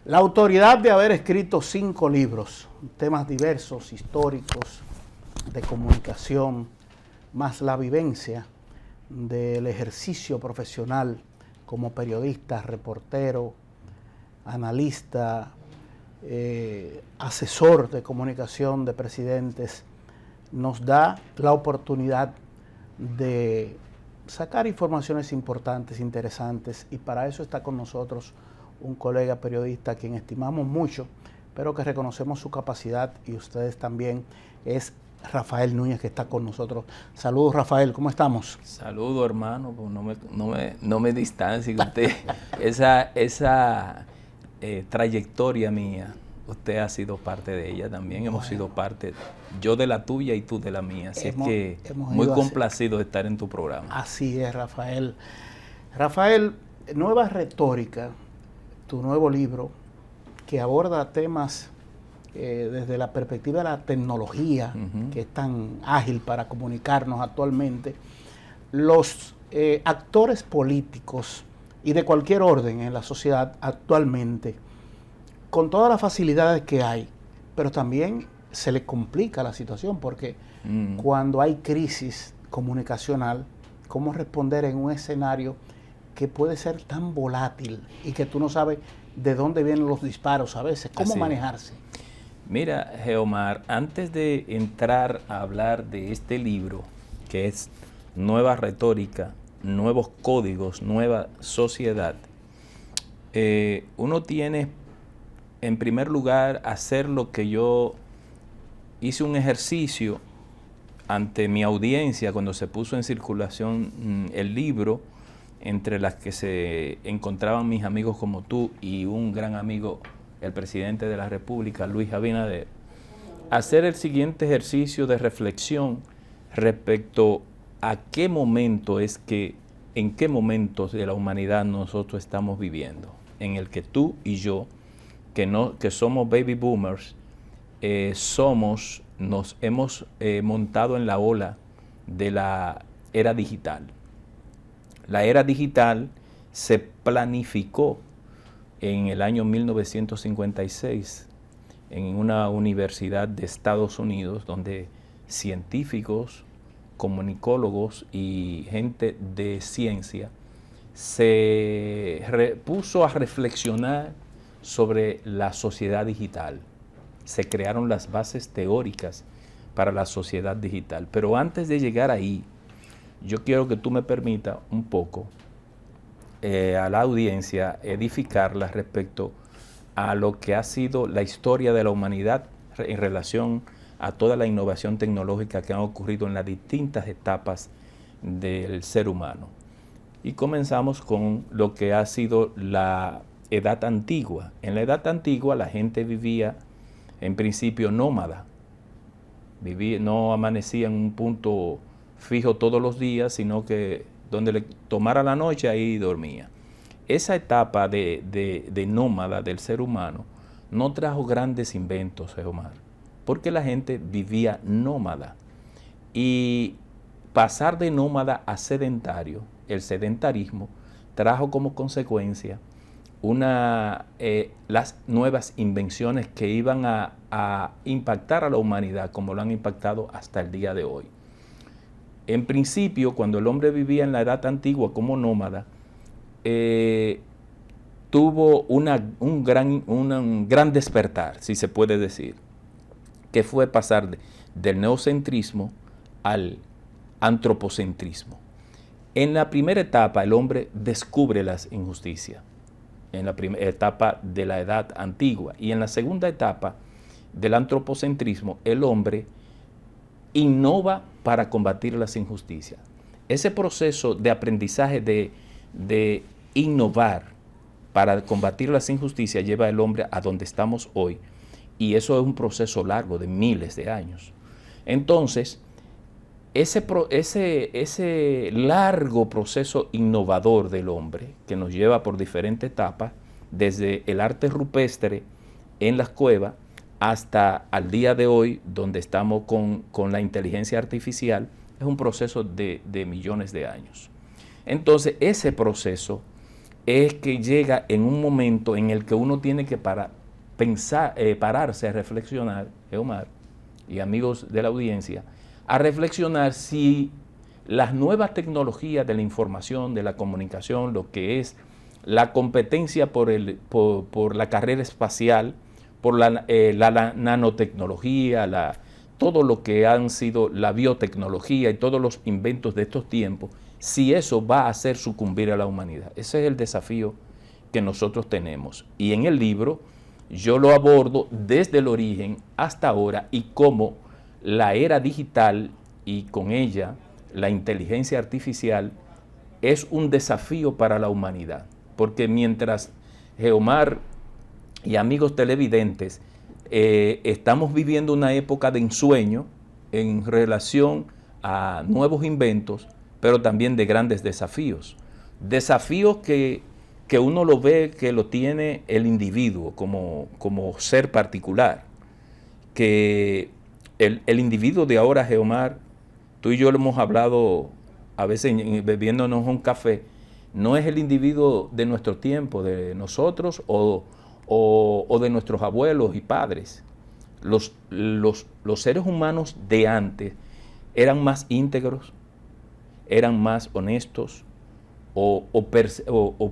La autoridad de haber escrito 5 libros, temas diversos, históricos, de comunicación, más la vivencia del ejercicio profesional como periodista, reportero, analista, asesor de comunicación de presidentes, nos da la oportunidad de sacar informaciones importantes, interesantes, y para eso está con nosotros un colega periodista a quien estimamos mucho, pero que reconocemos su capacidad, y ustedes también, es Rafael Núñez, que está con nosotros. Saludos, Rafael, ¿cómo estamos? Saludos, hermano, pues no me distancie, que usted, esa trayectoria mía, usted ha sido parte de ella también, hemos sido parte, yo de la tuya y tú de la mía, así es que muy complacido de estar en tu programa. Así es, Rafael. Rafael, Nueva Retórica, tu nuevo libro, que aborda temas desde la perspectiva de la tecnología, que es tan ágil para comunicarnos actualmente. Los actores políticos y de cualquier orden en la sociedad actualmente, con todas las facilidades que hay, pero también se le complica la situación, porque cuando hay crisis comunicacional, ¿cómo responder en un escenario que puede ser tan volátil y que tú no sabes de dónde vienen los disparos a veces? ¿Cómo manejarse? Mira, Geomar, antes de entrar a hablar de este libro, que es Nueva Retórica, Nuevos Códigos, Nueva Sociedad, uno tiene, en primer lugar, hacer lo que yo hice un ejercicio ante mi audiencia cuando se puso en circulación el libro, entre las que se encontraban mis amigos como tú y un gran amigo, el presidente de la República, Luis Abinader, hacer el siguiente ejercicio de reflexión respecto a qué momento es que, en qué momentos de la humanidad nosotros estamos viviendo, en el que tú y yo, que somos baby boomers, nos hemos montado en la ola de la era digital. La era digital se planificó en el año 1956 en una universidad de Estados Unidos, donde científicos, comunicólogos y gente de ciencia se puso a reflexionar sobre la sociedad digital. Se crearon las bases teóricas para la sociedad digital. Pero antes de llegar ahí, yo quiero que tú me permitas un poco a la audiencia edificarla respecto a lo que ha sido la historia de la humanidad en relación a toda la innovación tecnológica que ha ocurrido en las distintas etapas del ser humano. Y comenzamos con lo que ha sido la edad antigua. En la edad antigua la gente vivía en principio nómada, no amanecía en un punto fijo todos los días, sino que donde le tomara la noche ahí dormía. Esa etapa de nómada del ser humano no trajo grandes inventos, Omar, porque la gente vivía nómada. Y pasar de nómada a sedentario, el sedentarismo, trajo como consecuencia las nuevas invenciones que iban a impactar a la humanidad como lo han impactado hasta el día de hoy. En principio, cuando el hombre vivía en la edad antigua como nómada, tuvo un gran despertar, si se puede decir, que fue pasar del neocentrismo al antropocentrismo. En la primera etapa, el hombre descubre las injusticias, en la primera etapa de la edad antigua, y en la segunda etapa del antropocentrismo, el hombre innova para combatir las injusticias. Ese proceso de aprendizaje de innovar para combatir las injusticias lleva al hombre a donde estamos hoy, y eso es un proceso largo de miles de años. Entonces, ese largo proceso innovador del hombre, que nos lleva por diferentes etapas, desde el arte rupestre en las cuevas hasta al día de hoy, donde estamos con la inteligencia artificial, es un proceso de millones de años. Entonces, ese proceso es que llega en un momento en el que uno tiene que pararse a reflexionar, Omar, y amigos de la audiencia, a reflexionar si las nuevas tecnologías de la información, de la comunicación, lo que es la competencia por la carrera espacial, por la nanotecnología, todo lo que han sido la biotecnología y todos los inventos de estos tiempos, si eso va a hacer sucumbir a la humanidad. Ese es el desafío que nosotros tenemos. Y en el libro yo lo abordo desde el origen hasta ahora y cómo la era digital y con ella la inteligencia artificial es un desafío para la humanidad. Porque mientras Geomar y amigos televidentes estamos viviendo una época de ensueño en relación a nuevos inventos, pero también de grandes desafíos. Desafíos que uno lo ve que lo tiene el individuo como ser particular. Que el individuo de ahora, Geomar, tú y yo lo hemos hablado a veces bebiéndonos un café, no es el individuo de nuestro tiempo, de nosotros o de nuestros abuelos y padres. Los seres humanos de antes eran más íntegros, eran más honestos o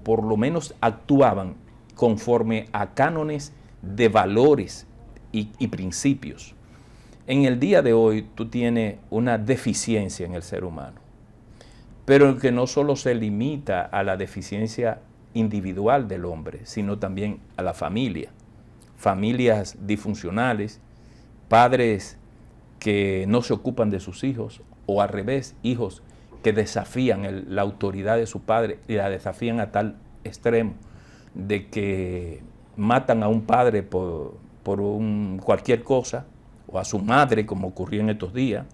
por lo menos actuaban conforme a cánones de valores y principios. En el día de hoy tú tienes una deficiencia en el ser humano, pero que no solo se limita a la deficiencia individual del hombre, sino también a la familia. Familias disfuncionales, padres que no se ocupan de sus hijos, o al revés, hijos que desafían la autoridad de su padre y la desafían a tal extremo de que matan a un padre por cualquier cosa, o a su madre, como ocurrió en estos días,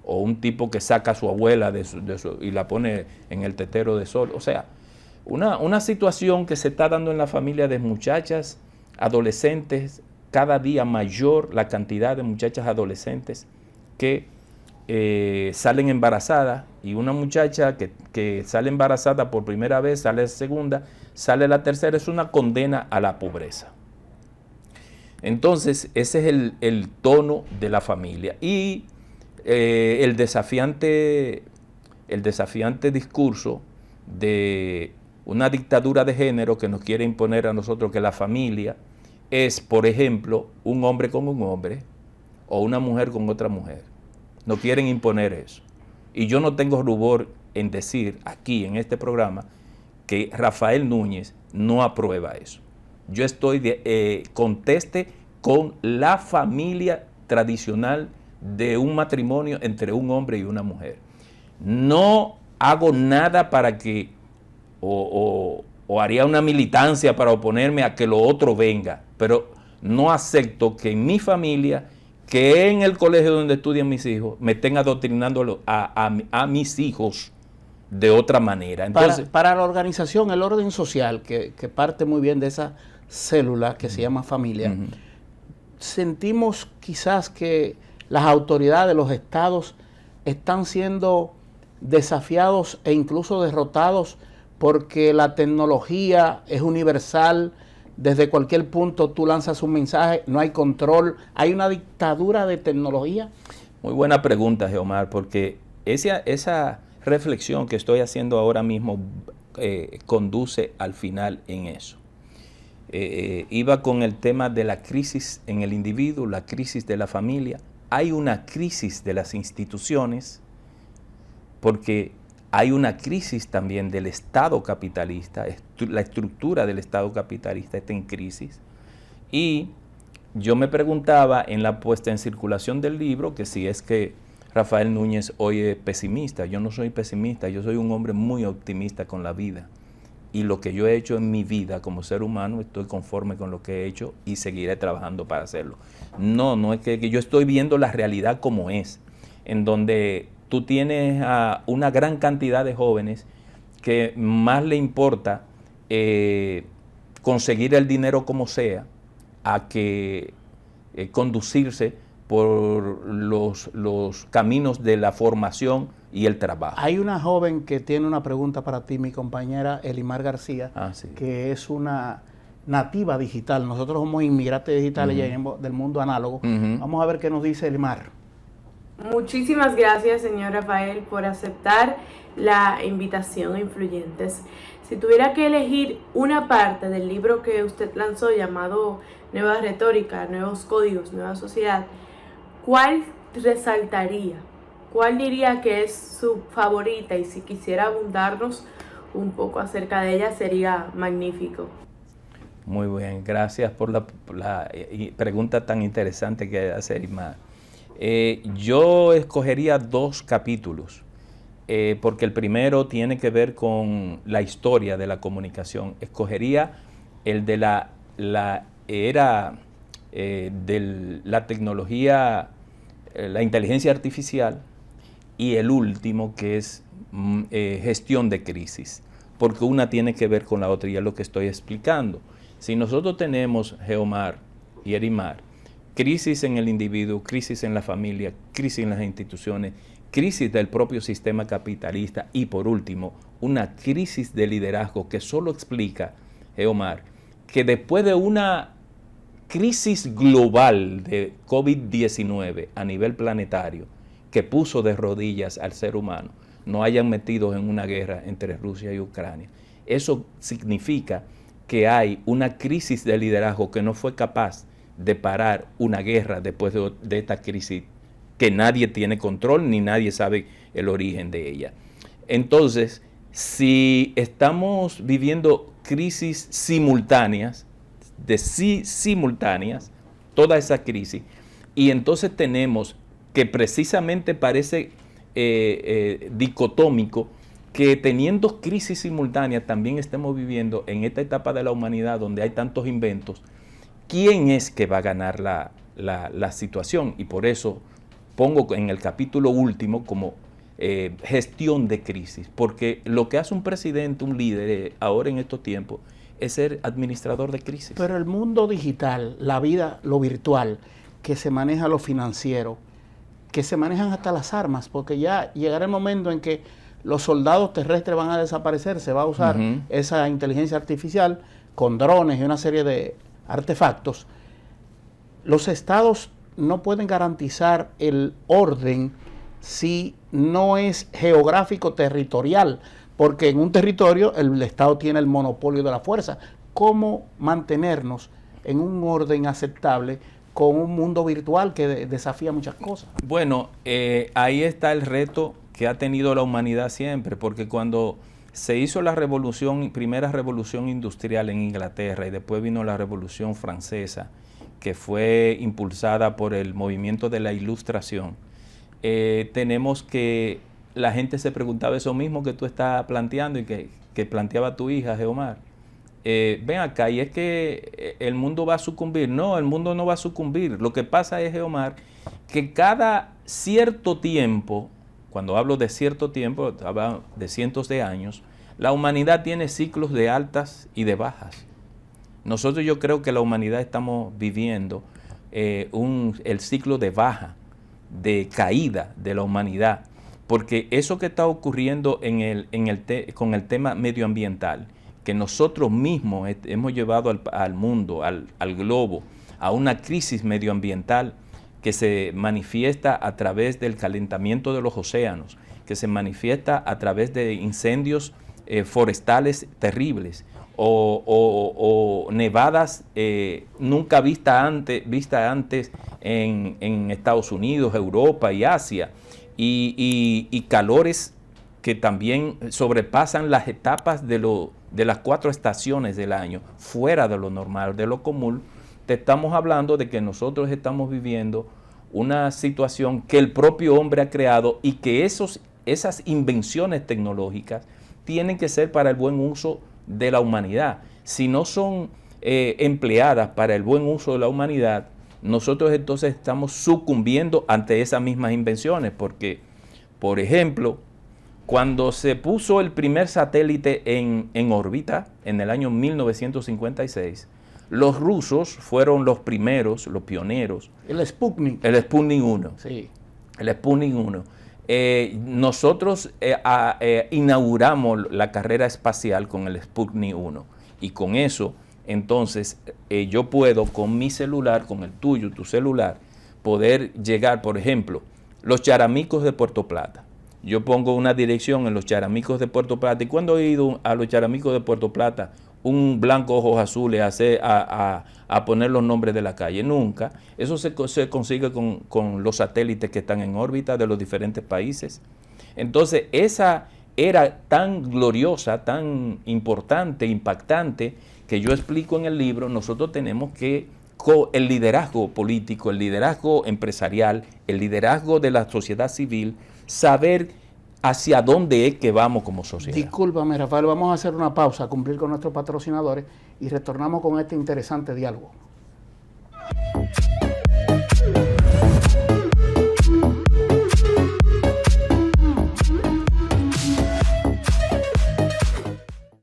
o un tipo que saca a su abuela y la pone en el tetero de sol. O sea, una situación que se está dando en la familia de muchachas, adolescentes, cada día mayor la cantidad de muchachas adolescentes que salen embarazadas, y una muchacha que sale embarazada por primera vez, sale segunda, sale la tercera, es una condena a la pobreza. Entonces, ese es el tono de la familia. Y el desafiante discurso de una dictadura de género que nos quiere imponer a nosotros que la familia es, por ejemplo, un hombre con un hombre o una mujer con otra mujer. No quieren imponer eso. Y yo no tengo rubor en decir aquí en este programa que Rafael Núñez no aprueba eso. Yo estoy conteste con la familia tradicional de un matrimonio entre un hombre y una mujer. No hago nada para que, o haría una militancia para oponerme a que lo otro venga, pero no acepto que en mi familia, que en el colegio donde estudian mis hijos, me estén adoctrinando a mis hijos de otra manera. Entonces, para la organización, el orden social, que parte muy bien de esa célula que se llama familia, sentimos quizás que las autoridades, los estados, están siendo desafiados e incluso derrotados porque la tecnología es universal. Desde cualquier punto tú lanzas un mensaje, no hay control, hay una dictadura de tecnología. Muy buena pregunta, Geomar, porque esa reflexión que estoy haciendo ahora mismo conduce al final en eso. Iba con el tema de la crisis en el individuo, la crisis de la familia. Hay una crisis de las instituciones porque hay una crisis también del Estado capitalista, la estructura del Estado capitalista está en crisis. Y yo me preguntaba en la puesta en circulación del libro que si es que Rafael Núñez hoy es pesimista. Yo no soy pesimista, yo soy un hombre muy optimista con la vida. Y lo que yo he hecho en mi vida como ser humano, estoy conforme con lo que he hecho y seguiré trabajando para hacerlo. No es que yo estoy viendo la realidad como es, en donde tú tienes a una gran cantidad de jóvenes que más le importa conseguir el dinero como sea, a que conducirse por los caminos de la formación y el trabajo. Hay una joven que tiene una pregunta para ti, mi compañera Elimar García, Sí. que es una nativa digital. Nosotros somos inmigrantes digitales y venimos del mundo análogo. Vamos a ver qué nos dice Elimar. Muchísimas gracias, señor Rafael, por aceptar la invitación a Influyentes. Si tuviera que elegir una parte del libro que usted lanzó llamado Nueva Retórica, Nuevos Códigos, Nueva Sociedad, ¿cuál resaltaría? ¿Cuál diría que es su favorita? Y si quisiera abundarnos un poco acerca de ella, sería magnífico. Muy bien, gracias por la pregunta tan interesante que hace Elimar. Yo escogería 2 capítulos, porque el primero tiene que ver con la historia de la comunicación. Escogería el de la era de la tecnología, la inteligencia artificial, y el último, que es gestión de crisis, porque una tiene que ver con la otra, y es lo que estoy explicando. Si nosotros tenemos, Geomar y Elimar, crisis en el individuo, crisis en la familia, crisis en las instituciones, crisis del propio sistema capitalista y, por último, una crisis de liderazgo que solo explica, Geomar, que después de una crisis global de COVID-19 a nivel planetario, que puso de rodillas al ser humano, no hayan metido en una guerra entre Rusia y Ucrania. Eso significa que hay una crisis de liderazgo que no fue capaz de parar una guerra después de esta crisis, que nadie tiene control ni nadie sabe el origen de ella. Entonces, si estamos viviendo crisis simultáneas, toda esa crisis, y entonces tenemos que precisamente parece dicotómico que teniendo crisis simultáneas también estemos viviendo en esta etapa de la humanidad donde hay tantos inventos, ¿quién es que va a ganar la situación? Y por eso pongo en el capítulo último como gestión de crisis, porque lo que hace un presidente, un líder ahora en estos tiempos, es ser administrador de crisis. Pero el mundo digital, la vida, lo virtual, que se maneja lo financiero, que se manejan hasta las armas, porque ya llegará el momento en que los soldados terrestres van a desaparecer, se va a usar esa inteligencia artificial con drones y una serie de artefactos. Los estados no pueden garantizar el orden si no es geográfico territorial, porque en un territorio el Estado tiene el monopolio de la fuerza. ¿Cómo mantenernos en un orden aceptable con un mundo virtual que desafía muchas cosas? Bueno, ahí está el reto que ha tenido la humanidad siempre, porque cuando se hizo la primera revolución industrial en Inglaterra y después vino la Revolución Francesa, que fue impulsada por el movimiento de la Ilustración, tenemos que la gente se preguntaba eso mismo que tú estás planteando y que planteaba tu hija, Geomar. Ven acá, y es que el mundo va a sucumbir. No, el mundo no va a sucumbir. Lo que pasa es, Geomar, que cada cierto tiempo, cuando hablo de cierto tiempo, hablo de cientos de años, la humanidad tiene ciclos de altas y de bajas. Nosotros yo creo que la humanidad estamos viviendo el ciclo de baja, de caída de la humanidad, porque eso que está ocurriendo con el tema medioambiental, que nosotros mismos hemos llevado al mundo, al globo, a una crisis medioambiental que se manifiesta a través del calentamiento de los océanos, que se manifiesta a través de incendios forestales terribles o nevadas nunca vistas antes en Estados Unidos, Europa y Asia, y calores que también sobrepasan las etapas de las 4 estaciones del año, fuera de lo normal, de lo común. Te estamos hablando de que nosotros estamos viviendo una situación que el propio hombre ha creado y que esas invenciones tecnológicas tienen que ser para el buen uso de la humanidad. Si no son empleadas para el buen uso de la humanidad, nosotros entonces estamos sucumbiendo ante esas mismas invenciones, porque, por ejemplo, cuando se puso el primer satélite en órbita, en el año 1956, Los rusos fueron los primeros, los pioneros. El Sputnik. El Sputnik 1. Sí. El Sputnik 1. Nosotros inauguramos la carrera espacial con el Sputnik 1. Y con eso, entonces, yo puedo con mi celular, con el tuyo, tu celular, poder llegar, por ejemplo, los Charamicos de Puerto Plata. Yo pongo una dirección en los Charamicos de Puerto Plata. ¿Y cuando he ido a los Charamicos de Puerto Plata, un blanco ojos azules a poner los nombres de la calle? Nunca. Eso se consigue con los satélites que están en órbita de los diferentes países. Entonces, esa era tan gloriosa, tan importante, impactante, que yo explico en el libro. Nosotros tenemos que, el liderazgo político, el liderazgo empresarial, el liderazgo de la sociedad civil, saber hacia dónde es que vamos como sociedad. Discúlpame, Rafael, vamos a hacer una pausa, a cumplir con nuestros patrocinadores y retornamos con este interesante diálogo.